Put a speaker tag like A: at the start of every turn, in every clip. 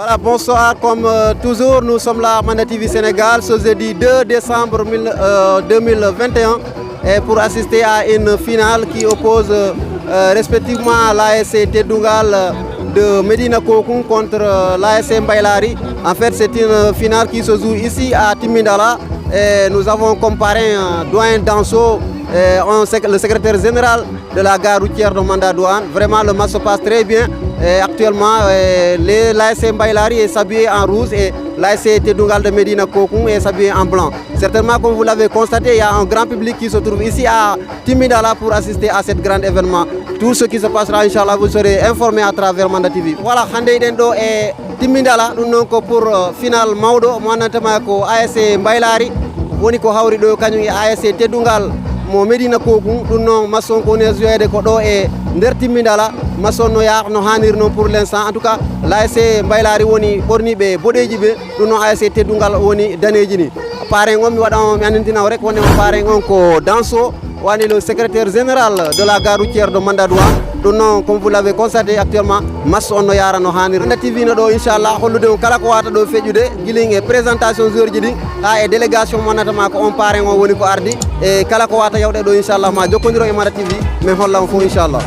A: Voilà, bonsoir. Comme toujours, nous sommes là à Manda TV Sénégal ce jeudi 2 décembre 2021 et pour assister à une finale qui oppose respectivement l'ASC Tedungal de Medina Kokoum contre l'ASC Mbaylari. En fait, c'est une finale qui se joue ici à Timindala. Et nous avons comparé Doyen Danso, le secrétaire général de la gare routière de Manda Douane. Vraiment, le match se passe très bien. Et actuellement, l'ASC Mbaylari est habillé en rouge et l'ASC Tedungal de Medina Kokoum est habillé en blanc. Certainement, comme vous l'avez constaté, il y a un grand public qui se trouve ici à Timindala pour assister à ce grand événement. Tout ce qui se passera, Inch'Allah, vous serez informés à travers Manda TV. Voilà, Hande Dendo et Timindala, nous avons pour finale Maudo, Manatama ko ASC Mbaylari, woni ko hawri do kañum e ASC Tedungal mo Medina Kokoum. Ɗum noon maçon ko ne joyede ko ɗo e nder Timindala. Maçon no yaar no hanir non pour l'instant. En tout cas, l'ASC Mbaylari woni ɓorniɓe boɗeji ɓe, ɗum noon ASC Tedungal woni daneji ni. Parrain on mi waɗa mi andintinaw rek woni parrain on ko Danso, wani le secrétaire général de la gare routière de Manda Douane. Ɗum noon comme vous l'avez constaté actuellement, match on no yara no hanir. Manda TV no ɗo inchallah hollude on kala ko wata ɗo feƴƴude guilin e présentation joueur ji ɗin ha e délégation monatama ko on parrain on woni ko ardi e kala ko wata yawɗe ɗo inchallah ma jokkodiro e Manda TV min holla on fof inchallah.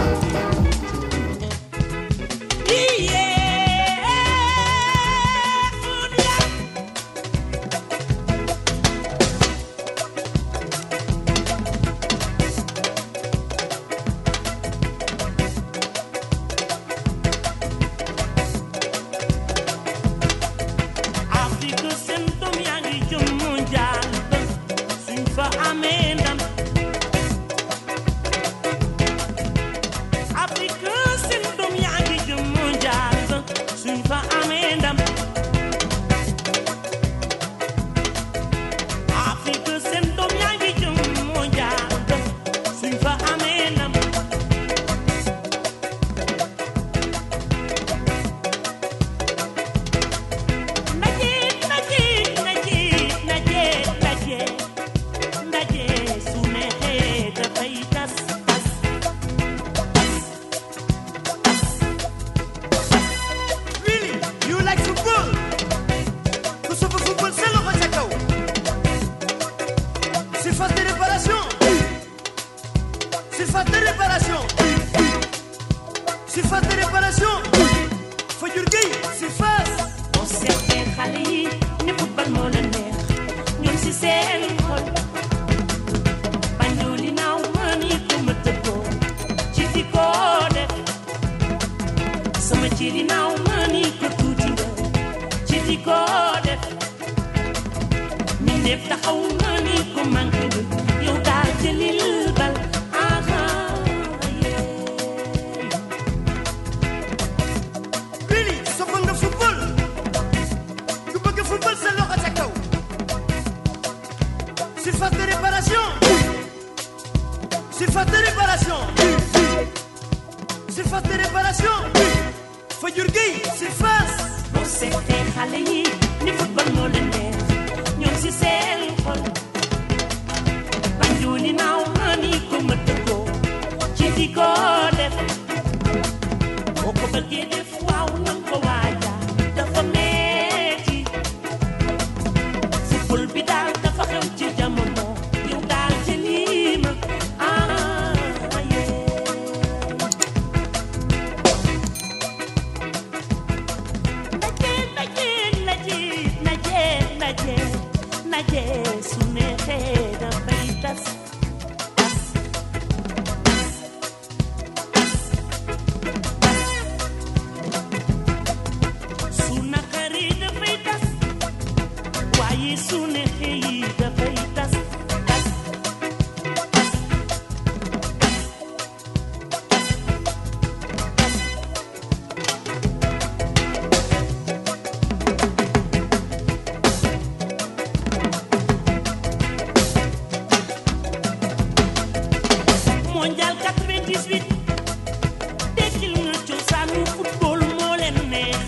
B: Surface de réparation, Fajur Gueye, surface.
C: On seetee xale yi ne football moo la neex ñoom si seen xol bañu li naaw mën yi ko ma tëggoo ci di ko def sama ci li naaw mën yi ko tuuti nga ci di ko def mi def taxaw mën yi ko manqué nga yow daal jëlil bal.
B: Surface de réparation. Surface de réparation. Surface de réparation. Fajur Gueye, surface.
C: Boo seetee xale yi ni football moo leen neex ñoom si seen xol banjul li naaw mën yi ko ma tëggoo ci di ko def boo ko bëggee def waaw nan ko waaja dafa metti football bi daal dafa xew ci jamono yow daal ci lii ma naje su neexee dafay tas su naqari dafay tas waaye su neexee dafay tas. Mondial 98 tekkil nga cosaanu football moo leen neex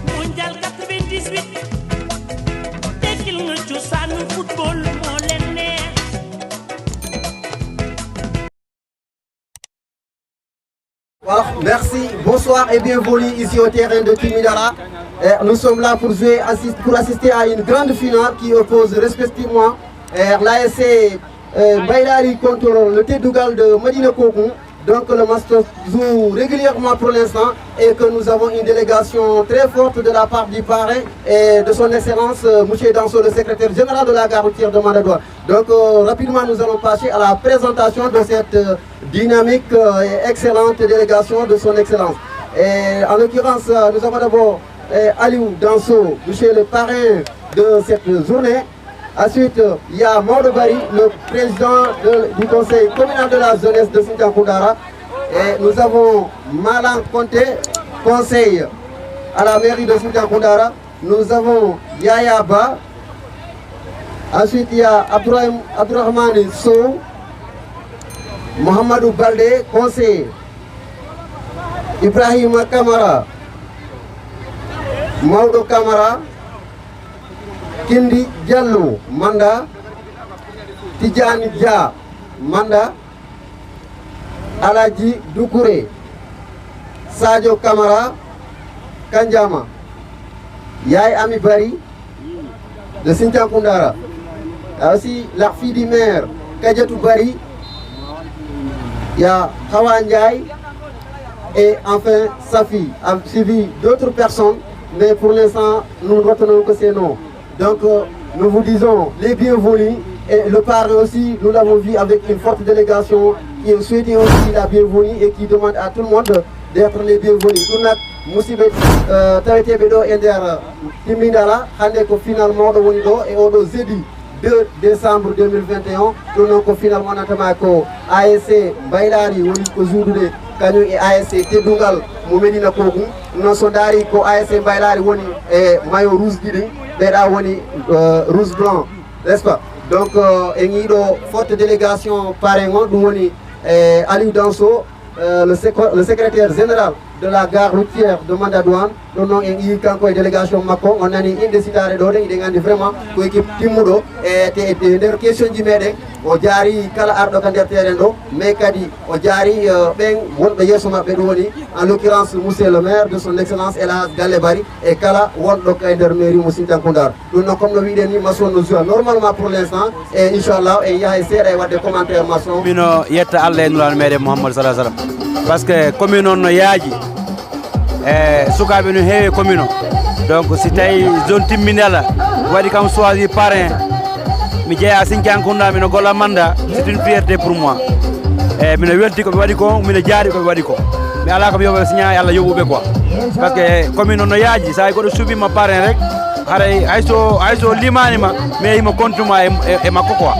C: Mondial 98
A: Alors, merci, bonsoir et bienvenue ici au terrain de Timidara. Nous sommes là pour assister à une grande finale qui oppose respectivement l'ASC Bailari contre le Tédougal de Medina Kokoum. Donc le match joue régulièrement pour l'instant et que nous avons une délégation très forte de la part du parrain et de son excellence M. Danso, le secrétaire général de la gare routière de Mandadoua. Donc rapidement nous allons passer à la présentation de cette dynamique et excellente délégation de son excellence. Et en l'occurrence nous avons d'abord Aliou Danso, monsieur le parrain de cette journée. Ensuite, il y a Maodo Bari, le président du conseil communal de la jeunesse de Sintian-Koundara. Et nous avons Malan Conté, conseil à la mairie de Sintian-Koundara. Nous avons Yaya Ba. Ensuite, il y a Abdourahmane Sow, Mohamedou Baldé, conseiller. Ibrahima Kamara, Maodo Kamara, Kindi Diallo, Manda, Tidjani Dia, Manda, Aladji Doukouré, Sadio Kamara, Kanjama, Yaye Ami Bari, de Sintian Koundara. Il y a aussi la fille du maire, Kadjatou Bari, il y a Hawa Ndiaye, et enfin Safi, suivi d'autres personnes, mais pour l'instant, nous ne retenons que ces noms. Donc nous vous disons les bienvenus et le parrain aussi, nous l'avons vu avec une forte délégation qui souhaite aussi la bienvenue et qui demande à tout le monde d'être les bienvenus. Nous avons Moussibet Tawete Bedo Ender Timindala, Handeko finalement de Wonido et au jeudi 2 décembre 2021, nous avons finalement Natamako ASC Bailari, Woniko Zoudoudé, Kanyu et ASC Tédougal, Moumedina Kogoum, nous sommes dari ko ASC Bailari Woni et Mayo Rouge Guidi. Rouge blanc, n'est-ce pas? Donc, il y a une forte délégation parrain, Aliou Danso, le secrétaire général de la gare routière de Mandadouane. Nous avons une délégation Mako, on a une décision de vraiment pour l'équipe Timoudo et des questions du Médé. O jari kala ardo kan der terrain do mais kadi o jari ben wonbe yeso mabbe do woni en l'occurrence monsieur le maire de son excellence Elhaj Galle Bari et kala wondo kay der mairie mo Sintian Koundara dum no comme no wiide ni maçon no joue normalement pour l'instant et inchallah et yahay seeda e wadde commentaire maçon
D: mino yetta Allah en nulal maire Mohammed sallallahu alaihi wasallam parce que commune on no yaaji sukabe no heewe commune donc si tay zone timminala wadi kam choisir parrain mi jeeya Sintian Koundara mino golla manda c'est une fierté pour moi e mino welti ko wadi ko mino jaari ko wadi ko mi ala ko yobe signa yalla yobube quoi parce que commune no yaaji sa ko do subi ma parrain rek haray ayso limani ma mais mo contuma e makko quoi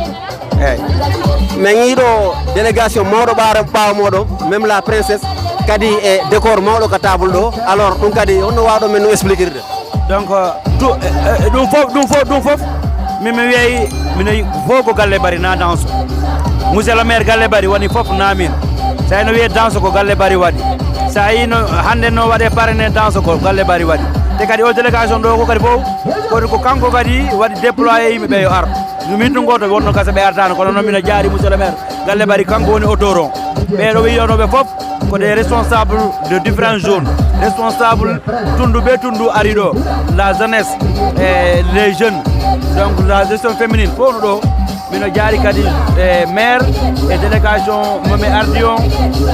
A: mais ngido délégation mawdo baara modo même la princesse kadi e décor mawdo ka table do alors dum kadi on no wado men no expliquer
D: donc dum fof mi wiyi mino fof ko Galle Bari na danso monsieur le maire Galle Bari woni fof namin sa no wiye danso ko Galle Bari wadi sa yino hande no wade parrainé danso ko Galle Bari wadi te kadi o délégation do ko kadi fof ko kanko kadi wadi déployer yimɓe yo ar min ɗum goto wonno gasa ɓe artano kono noon mina jaari monsieur le maire Galle Bari kanko woni autoron ɓeɗo wiyonoɓe fof ko des responsables de différentes zones responsables tundu ɓe tundu ari ɗo la jeunesse et les jeunes donc la gestion féminine fof ɗo mino jaari kadi maire et délégation momi ardi on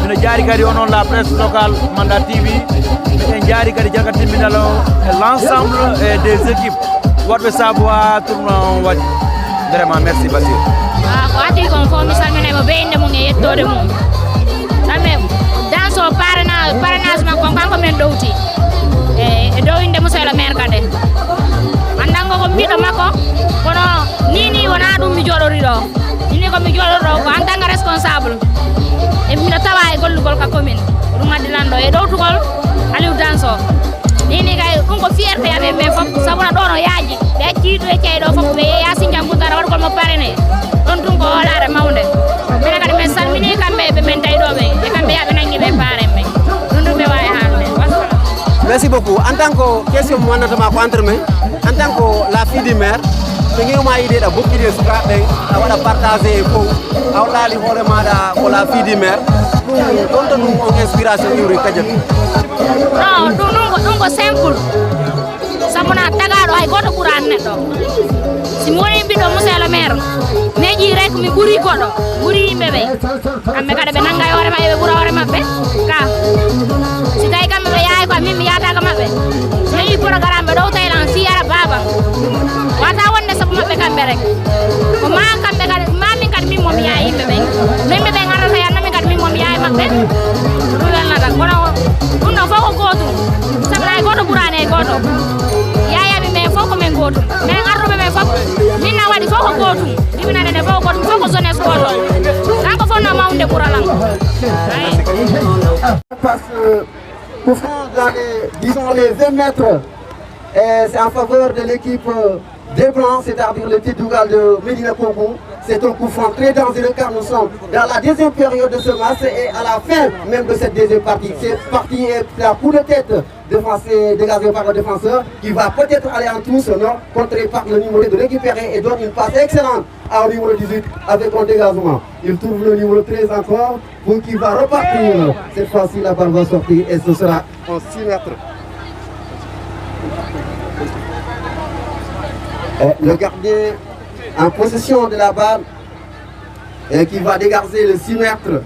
D: mino jaari kadi onon la presse locale Manda TV miɗen jaari kadi jagga timmindal o et l'ensemble des équipes woɗɓe saabu ha tournon waɗi vraiment merci Basir
E: ko adi kon fof mi salminaymo be inde mum e yettode mum samme danso parrainage makko kanko men ɗowti e dow inde monsieur le maire kadi andango ko mbiɗo makko kono ni wona ɗum mi joɗori ɗo ini ko mi joɗori ɗo ko en tant que responsable e mbiɗo tawa e gollugol ka commune ɗum addilanɗo e ɗowtugol Aliou Danso nini kay ɗum ko fierté aɓe ɓe fof sabuna ɗo no yaaji ɓe acciɗo e ceyɗo fof ɓe yeeya Sintian Koundara waɗgol mo parrainé ɗon ɗum ko hoolare mawde mine kadi min salmini kamɓe ɓe men tawiɗoɓe e kamɓe yaɓe nanggui ɓe parrain ɓe ɗum ɗum ɓe wawi haalde wassalam.
A: Merci beaucoup. En tant que question mo wannatama ko entre men en tant que la fille du maire so ñewma idée da bokkide sukaɓe a waɗa partagé fof awɗali hoore maɗa ko la fille du maire ɗum ɗon to ɗum on inspiration iwri kadiati
E: non ɗum ko simple sabuna tagaɗo hay goto ɓuran neɗɗo si mi woni ɓiɗɗo monsieur le maire meƴi rek mi ɓuuri goɗɗo ɓuuri yimɓeɓe kamɓe kadi ɓe nangga hoore maɓɓe ɓe ɓuura hoore maɓɓe ka si tawi kamɓe ɓe yahay ko min mi yataka maɓɓe so mi yi programme ɓe ɗow taylan si ara baba wata wonde saabu maɓɓe kamɓe rek ko ma kamɓe kadi mamin kadi min momi yaha yimɓeɓe no yimɓeɓe gardata yannomin kadi min momi yaha maɓɓe ɗum welnata kono ɗum ɗo fof ko gotum saabu hay goto ɓurani e goto yayaɓe men fof ko men gotum mais arduɓe men fof minna waɗi fof ko gotum ɗiminade nde fof ko gotum fof ko jeunesse goto kanko fof no mawde ɓuralan
A: parce que pour faire dans les, disons les 20 mètres, c'est en faveur de l'équipe des Blancs, c'est-à-dire le titre de Médina Koungou. C'est un coup franc très dangereux car nous sommes dans la deuxième période de ce match et à la fin même de cette deuxième partie. Cette partie est la coup de tête dégagé par le défenseur qui va peut-être aller en touche, non, contré par le numéro de récupérer et donne une passe excellente au numéro 18 avec un dégagement. Il trouve le numéro 13 encore pour qui va repartir. Cette fois-ci la balle va sortir et ce sera en 6 mètres. Le gardien en possession de la balle et qui va dégager le 6 mètres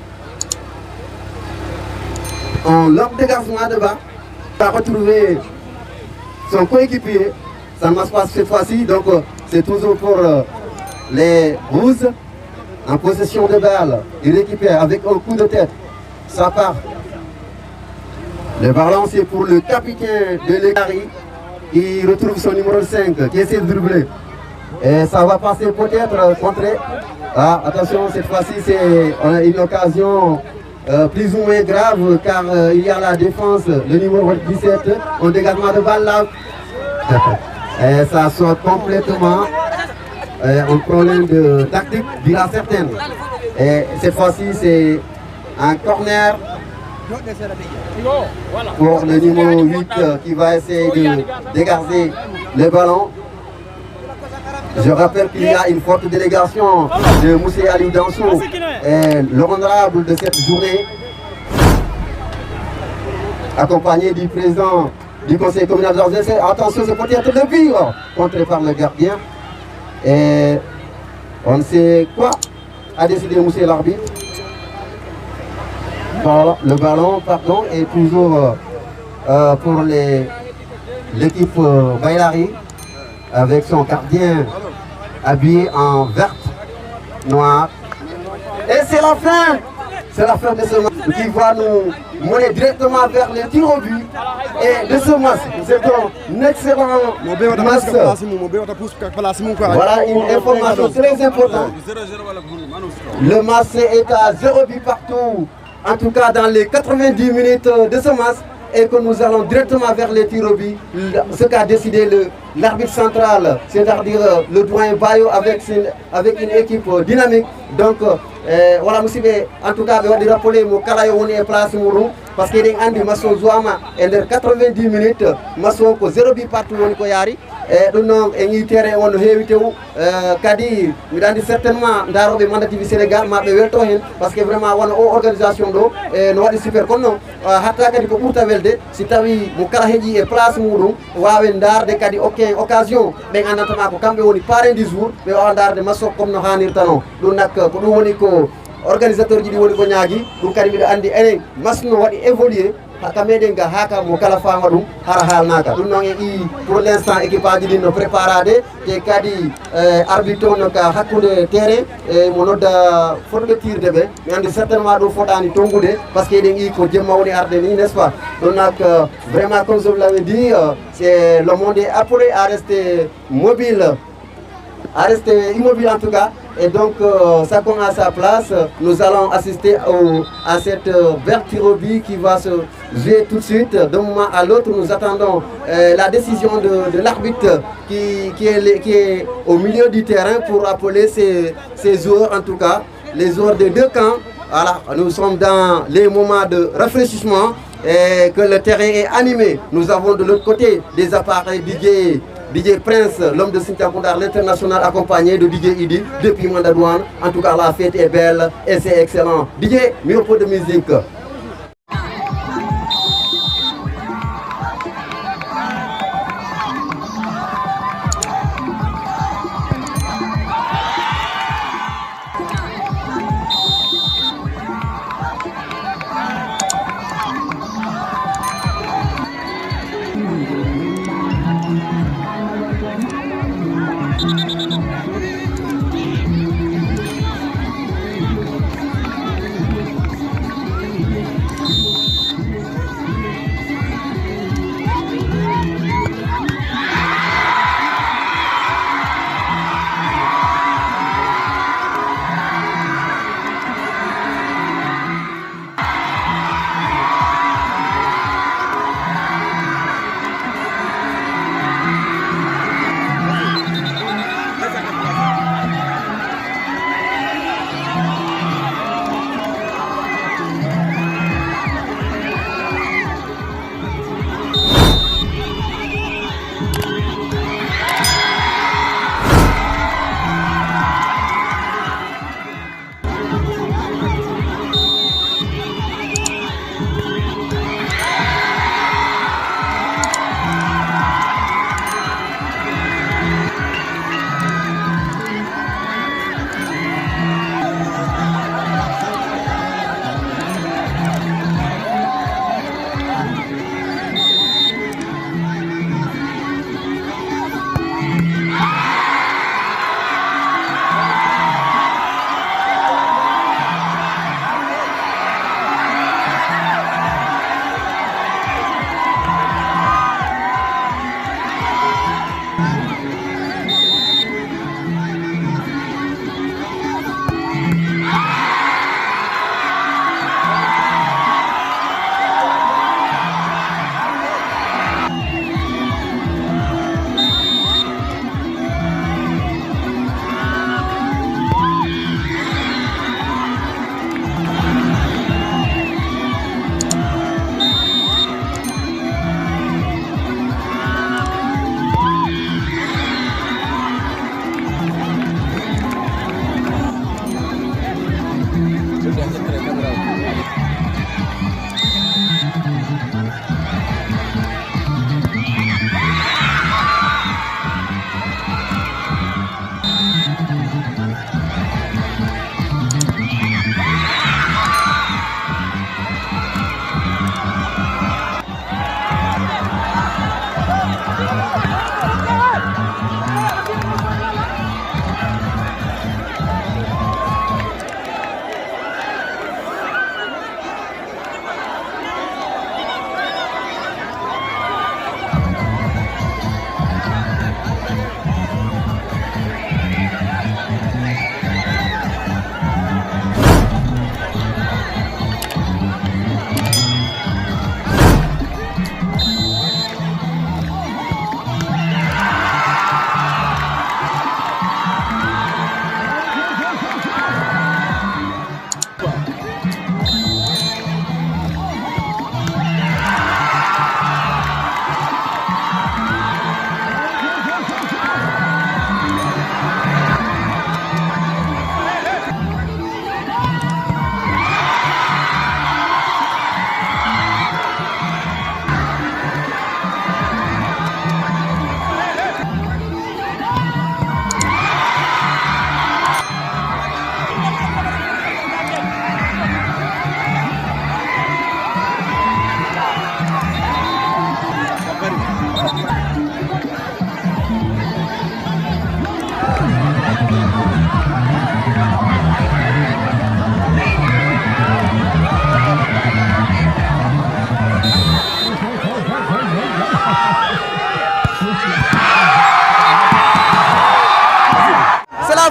A: en long dégagement de bas. Il va retrouver son coéquipier. Ça ne marche pas cette fois-ci, donc c'est toujours pour les Rouges en possession de balle. Il récupère avec un coup de tête. Ça part. Le ballon c'est pour le capitaine de l'Egari qui retrouve son numéro 5 qui essaie de dribbler. Et ça va passer peut-être contré. Ah, attention, cette fois-ci c'est une occasion plus ou moins grave car il y a la défense, le numéro 17, un dégagement de balle là. Et ça sort complètement un problème de tactique, dira certaine. Et cette fois-ci c'est un corner pour le numéro 8 qui va essayer de dégager le ballon. Je rappelle qu'il y a une forte délégation de Moussé Ali Dansou, l'honorable de cette journée, accompagné du président du conseil communal d'organisation. Attention, c'est peut-être le pire, contré par le gardien. Et on ne sait quoi a décidé Moussé l'arbitre. Voilà, le ballon, pardon, est toujours pour l'équipe Bailari, avec son gardien habillé en vert, noir. Et c'est la fin de ce match qui va nous mener directement vers les tirs au but. Et de ce match, c'est un excellent match. Voilà une information très importante. Le match est à 0 but partout, en tout cas dans les 90 minutes de ce match. Et que nous allons directement vers les tirs au but, ce qu'a décidé l'arbitre central, c'est-à-dire le doyen Bayo avec une équipe dynamique. Donc voilà, monsieur, en tout cas, je vais rappeler mon Kalayo on est place parce qu'il y a un maçon Zouama et les 90 minutes, maçon ko 0 but partout on ko yari. Et nous avons un terrain on évité kadi mi andi certainement darobe Manda TV Sénégal ma be welto hen parce que vraiment wona o organisation do no wadi super kono non hatta kadi ko ɓurta welde si tawi mo kala heeƴi e place muɗum wawen darde kadi occasion ɓe gandantama ko kamɓe woni parrain du jour ɓe wawa darde masso comme no hannirta non ɗum nak ko ɗum woni ko organisateur ji ɗi woni ko ñaagui ɗum kadi mbiɗo andi enen masno waɗi évolué haka meɗen ga haka mo kala fama ɗum hara haalnaka ɗum noon e ɗi pour l' instant équipe aji ɗi no préparade te kadi arbitre on ka hakkude terrain e mo nodda fotɓe tirde ɓe mi andi certainement ɗum foɗani tongude par ce que eɗen i ko jemma woni arde ni n'est ce pas ɗum nak vraiment comme je vous l'avais dit c'est le monde est appelé à rester mobile, à rester immobile en tout cas. Et donc, chacun à sa place, nous allons assister à cette vertirobie qui va se jouer tout de suite. D'un moment à l'autre, nous attendons la décision de l'arbitre qui est au milieu du terrain pour appeler ses joueurs, en tout cas, les joueurs des deux camps. Voilà, nous sommes dans les moments de rafraîchissement et que le terrain est animé. Nous avons de l'autre côté des appareils DJ DJ Prince, l'homme de Sintiapoundar, l'international, accompagné de DJ Idi depuis Mandadouane. En tout cas, la fête est belle et c'est excellent. DJ, mieux pour de musique.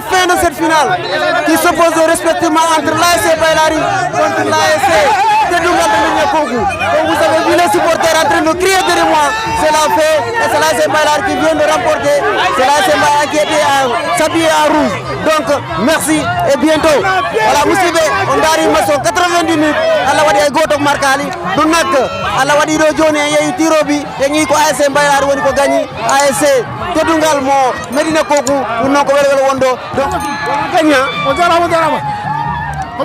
F: fin de cette finale qui s'oppose respectivement entre l'ASC Baylari contre l'ASC
A: Teddungal de Médina Kokou. Donc vous avez vu les supporters en train de crier derrière moi. C'est la fait et c'est l'AS Mbaylar qui vient de remporter. C'est l'AS Mbaylar qui était s'habillé en rouge. Donc merci et bientôt. Voilà musidɓe on daari maso 90 minutes Allah waɗi ay goto markali ɗum nak Allah waɗi ɗo joni en yeehi tiroɓi e ñii ko AS Mbaylar woni ko gagni AS Teddungal mo Médina Kokou ɗum noon ko welwel wonɗo donc gagna
F: o jarama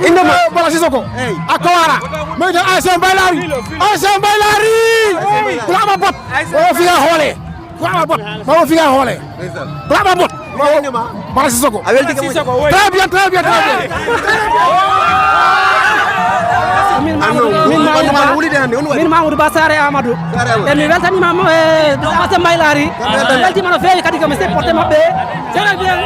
A: indema
F: Bala Sissoko a Kowara mayta AS Mbaylar kulama bot o figa hoole kulama bot o figa hoole kulama bot Bala Sissoko
A: a welti ke
F: très bien
G: min Mamoudou Ba Sare Amadou e mi weltanimamo e AS Mbaylar weltima no feewi kadi komi supporté mabɓe très bien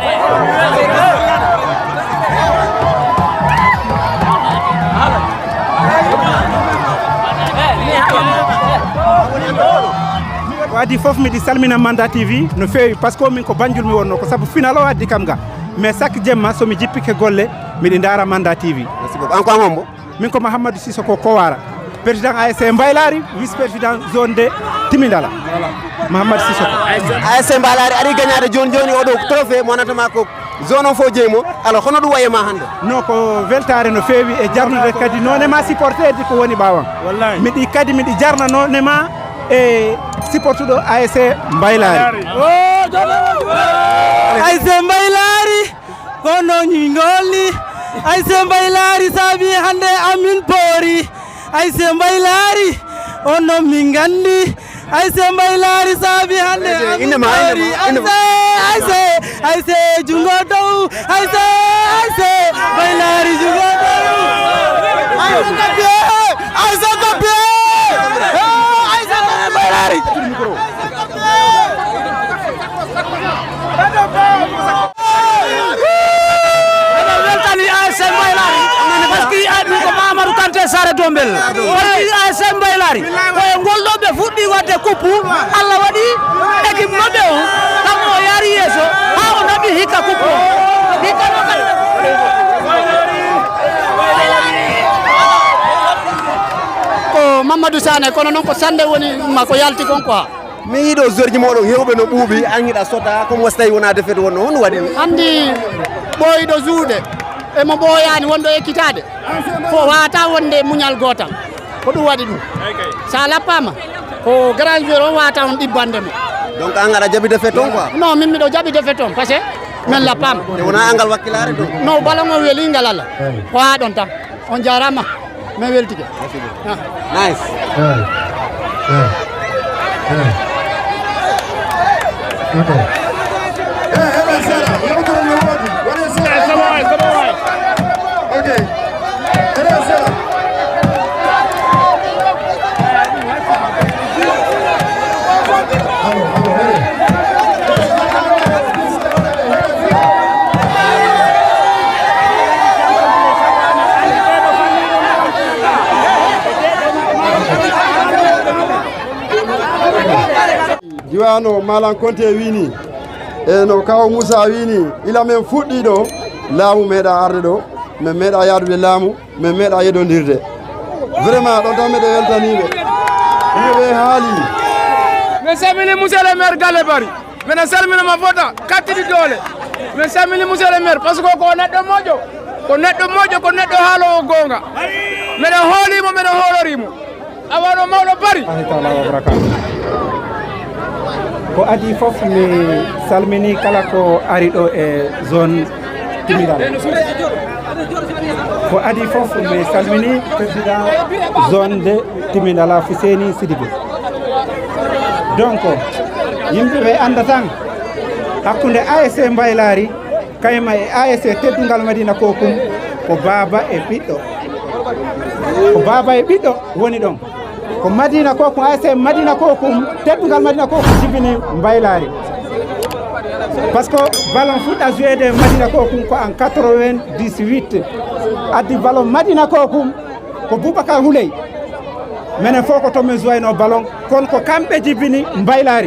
H: wadi fof miɗi salmina Manda TV no feewi par ce que min ko banjul mi wonno ko sabu final o addi kam ga mais chaque jemma somi jippike golle miɗi daara Manda TV.
A: merci beaucoup an ko amambo
H: min ko Mahamadou Sissoko Kowara président AS Mbaylar vice président zone de Timindala Mahamadou Sissoko
A: AS Mbaylar ari gagnade joni oɗo trophée monatama ko zone o fo jeymo alors hono ɗum wayema hande
H: non ko weltare no feewi e jarnude kadi nonema supportede ko woni ɓawan miɗi kadi miɗi jarna nonema e supportuɗo AS Mbaylar
G: AS Mbaylar kono ñingolli AS Mbaylar saabi hande amin poori AS Mbaylar ono min gandi AS Mbaylar saabi hande amin poori AS jungo dow AS Mbaylar jungo dow AS Gambie weltani AS Mbaylar par ce que aɗum ko Mamadou Kanté Sare Dombel woni AS Mbaylar koye ngolɗoɓe fuɗɗi wadde coupe Allah waɗi équipe maɓɓe o kam o yaari yeeso ha o naɓi hikka coupe o hikkano kadi ko Mamadou Sané kono noon ko sande woni mako yalti kon quoi
A: mi yiiɗo zorji moɗon hewɓe no ɓuuɓi an yiɗa sota comme was tawi wona defete wonno hono waɗi
F: andi ɓooyiɗo juuɗe emo ɓooyani wonɗo ekkitade fo wawata wonde muñal gotal ko ɗum waɗi ɗum sa lappama ko grand joueur o wawata on ɗibbande mo
A: donc an aɗa jaɓi defete toon quoi
F: non min miɗo jaɓi defete toon par ce que min lappama
A: te wona angal wakkilare ɗum
F: non ballon o welingal Allah ko ha ɗon tan on jarama min weltike
A: nice
I: Diwano Malan Konte wini e no kaw Moussa wini ila men fuɗɗi ɗo laamu meeɗa arde ɗo min meeɗa yaadude laamu min meeɗa yeɗodirde vraiment ɗon tan meɗe weltaniɓe yimɓeɓe haali
F: min salmini monsieur le maire Galle Bari minen salminama fota kattiɗi doole min salmini monsieur le maire par ce que ko neɗɗo moƴƴo ko neɗɗo haalowo gonga miɗen hoolimo miɗen hoolorimo awano mawɗo Bari
H: ko adi fof mi salmini kala ko ari ɗo e zone Timindala ko adi fof mi salmini président zone de Timindala Fuseni Sidibé donc yimɓeɓe anda tan hakkude AS Mbaylar kayma e AS Teddungal Médina Kokum ko baba e ɓiɗɗo woni ɗon ko Médina Kokum AS Médina Kokum Teddungal Médina Kokum jibini Mbaylar par ce que ballon fuɗɗa jouede Médina Kokum ko en 98 addi ballon Médina Kokum ko Boubacar Houley minen fof ko tomin joyno ballon kono ko kamɓe jibini Mbaylar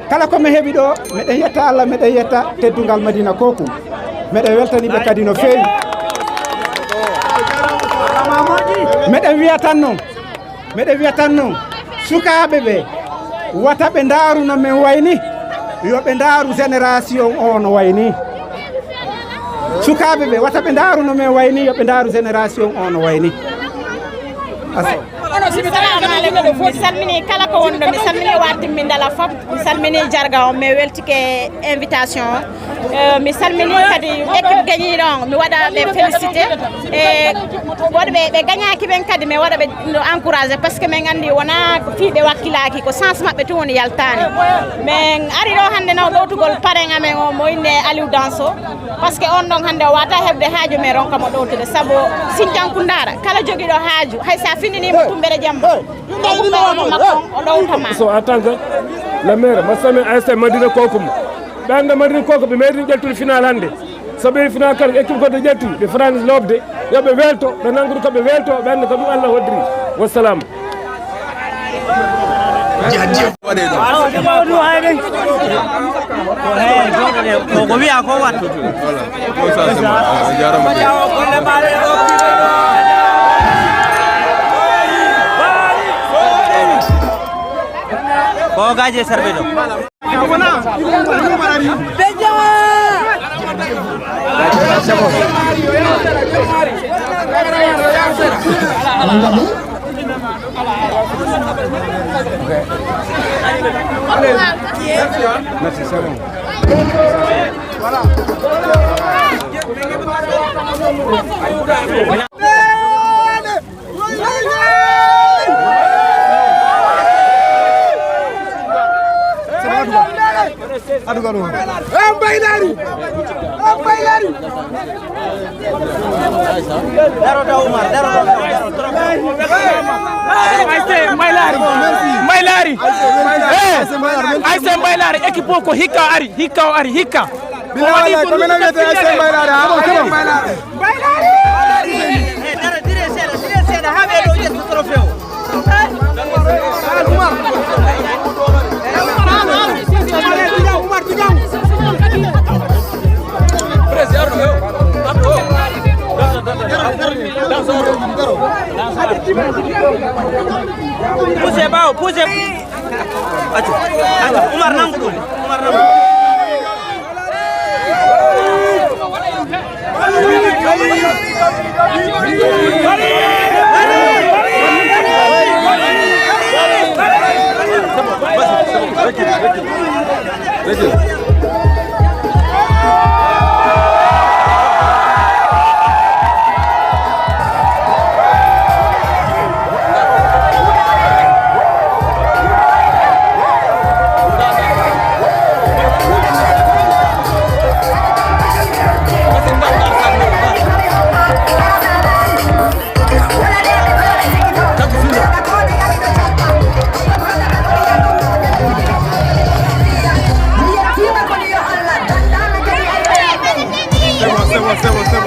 H: kala komi heeɓi ɗo meɗen yetta Allah meɗen yetta Teddungal Médina Kokum meɗen weltaniɓe kadi no feewi meɗen wiya tan noon sukaaɓe ɓe wata ɓe ndaaru no men wayni yo ɓe ndaaru génération o no wayni sukaaɓe ɓe wata ɓe ndaaru no men wayni yo ɓe ndaaru génération o no wayni
J: assalamu aleykum mi salmini kala ko woni ɗo mi salmini wartimmindala fof mi salmini jarga on mi weltike invitation mi salmini kadi équipe gañiɗo on mi waɗa ɓe félicité e woɗɓe ɓe gañaki ɓen kadi mi waɗa ɓe encouragé par ce que min andi wona fiiɓe wakkilaki ko chance mabɓe tun woni yaltani min ari ɗo hande naw ɗowtugol parrain amen o mo inne Aliou Danso par ce que on ɗon hande o wata heɓde haaju mais ronkamo ɗowtude saabu Sindiankundara kala joguiɗo haaju hay sa finninimo tumbere jamma ɗowɗuɓeomo makko o ɗowtama
K: so en tant que le maire ma sami ASC Madina Kokum ɓe Madina Kokum ɓe meeɗi ƴettude final hannde so ɓe final kala équipe goɗɗo ƴetti ɓe France lobde yoɓe welto ɓe nanngude koɓe welto ɓenne ko ɗum Allah hoddiri wassalamu
G: ko wiya ko wattu ko gaje sarbe do
K: merci c'est bon voilà
G: Mbaylari équipe ko hikka ari hikka
F: bilahi ko men wiyete ASC Mbaylari ha bon
G: dire seeda ha be do ƴetto trophée poussez bao poussez Umar nangu dole Umar nangu
F: c'est bon